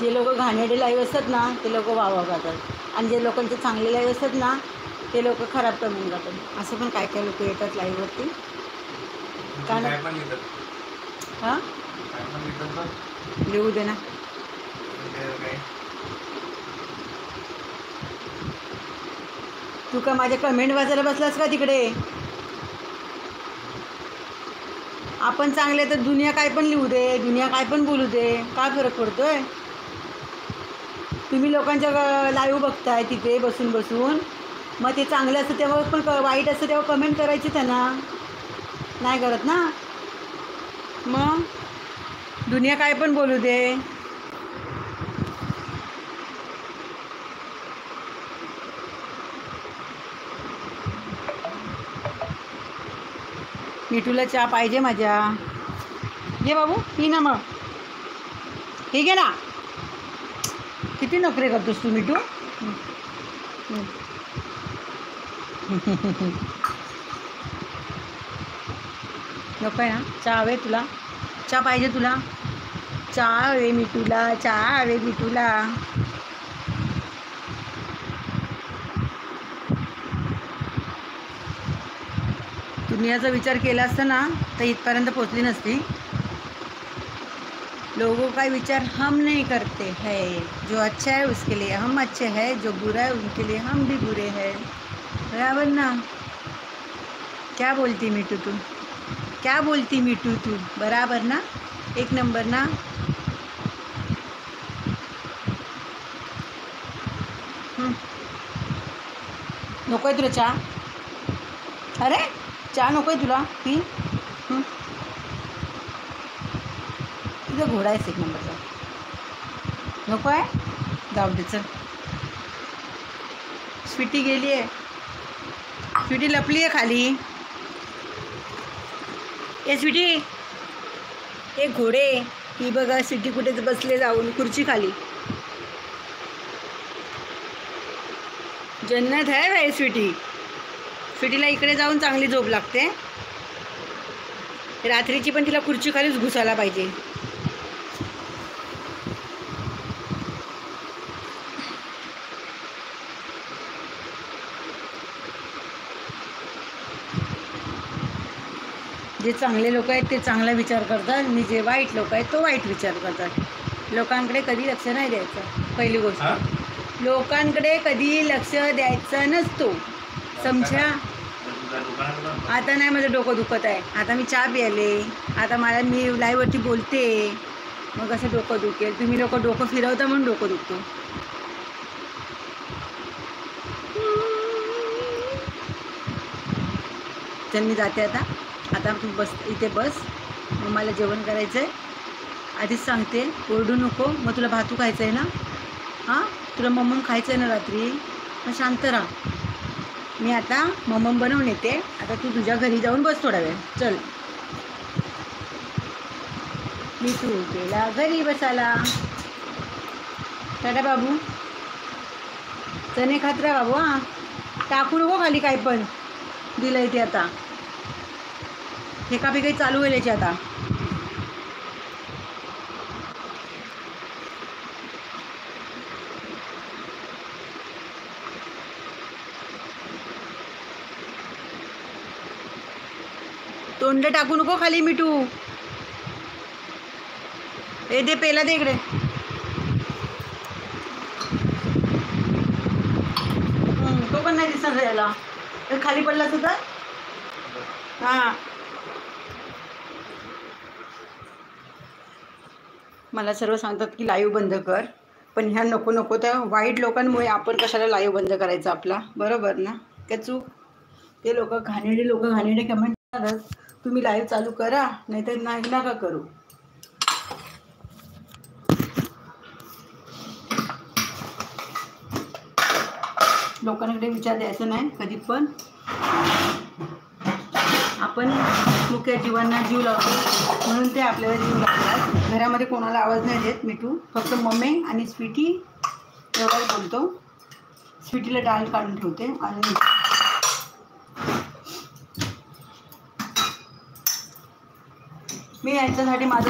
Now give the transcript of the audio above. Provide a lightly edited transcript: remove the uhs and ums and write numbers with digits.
जे लोक घाणेरडे लाईव्ह असतात ना ते लोक वाह करतात आणि जे लोकांचे चांगले लाईव्ह असतात ना ते लोक खराब कमेंट करतात. असं पण काय काय लोक येतात लाईव्हवरती. काय हां लिहू दे ना. तू का माझ्या कमेंट वाचायला बसलास का तिकडे. आपण चांगले तर दुनिया काय पण लिहू दे, दुनिया काय पण बोलू दे, काय फरक पडतोय. तुम्ही लोकांच्या लाईव्ह बघताय तिथे बसून बसून, मग ते चांगलं असतं तेव्हा पण वाईट असतं तेव्हा कमेंट करायची त्यांना. नाही करत ना. मग दुनिया काय पण बोलू दे. मिठूला चहा पाहिजे माझ्या. घे बाबू पी ना मग. हे घे ना. किती नखरे करतोस तू मिठू. नको आहे ना. चहा हवे तुला. चहा पाहिजे तुला. चहा हवे मिठूला. चहा हवे मिठूला. दुनियाचा विचार केला असता ना तर इथपर्यंत पोचली नसती. लोगों का विचार हम नहीं करते हैं. जो अच्छा है उसके लिए हम अच्छे हैं, जो बुरा है उनके लिए हम भी बुरे हैं. बराबर ना. क्या बोलती मिठू तू. क्या बोलती मिठू तू. बराबर ना. एक नंबर ना. नको आहे तुला चहा. अरे चहा नको आहे तुला. पी. तुझा घोडा आहेस एक नंबरचा. नको आहे. जाऊ दे चल. स्वीटी गेली आहे. स्वीटी लपली आहे खाली. ए स्वीटी. ए घोडे. ही बघा स्वीटी कुठे बसले जाऊन खुर्ची खाली. जन्नत आहे भाई स्वीटी. स्वीटीला इकडे जाऊन चांगली झोप लागते. रात्रीची पण तिला खुर्ची खालीच घुसायला पाहिजे. जे चांगले लोक आहेत ते चांगला विचार करतात आणि जे वाईट लोक आहेत तो वाईट विचार करतात. लोकांकडे कधी लक्ष नाही द्यायचं. पहिली गोष्ट लोकांकडे कधी लक्ष द्यायचं नसतो. समजा. आता नाही माझं डोकं दुखत आहे. आता मी चहा प्यायले. आता मी लाईव्हवरती बोलते. मग असं डोकं दुखेल. तुम्ही लोक डोकं फिरवता म्हणून डोकं दुखतो. चल मी जाते आता. आता तू बस इथे बस. मग मला जेवण करायचं आहे. आधीच सांगते ओरडू नको. मग तुला भातू खायचं आहे ना. हां तुला मम्मम खायचं आहे ना रात्री. मग शांत राहा. मी आता मम्मम बनवून येते. आता तू तुझ्या घरी जाऊन बस थोडा वेळ. चल. मी तू गेला घरी बसायला. टाटा बाबू. चणे खात राहा बाबू. हां टाकू नको खाली काही पण दिलं इथे. आता हे काही चालू होईल याची आता. तोंड टाकू नको खाली मिठू. ए दे पेला दे इकडे. तो पण नाही दिसणार याला. खाली पडला सुद्धा. हां मला सर्व सांगतात की लाईव्ह बंद कर. पण ह्या नको नको त्या वाईट लोकांमुळे आपण कशाला लाईव्ह बंद करायचा आपला. बरोबर ना. काय चूक. ते लोक घाणेरडे कमेंट करतात. तुम्ही लाईव्ह चालू करा नाहीतर नाही नका करू. लोकांकडे विचार द्यायचा नाही कधी पण. आपण मुख्य जीवांना जीव लावतो म्हणून ते आपल्याला जीव लावतात. घरामध्ये कोणाला आवाज नाही देत मिठू. फक्त मम्मी आणि स्वीटी एवढाच बोलतो. स्वीटीला डाळ काढून ठेवते. आणि मी यांच्यासाठी माझं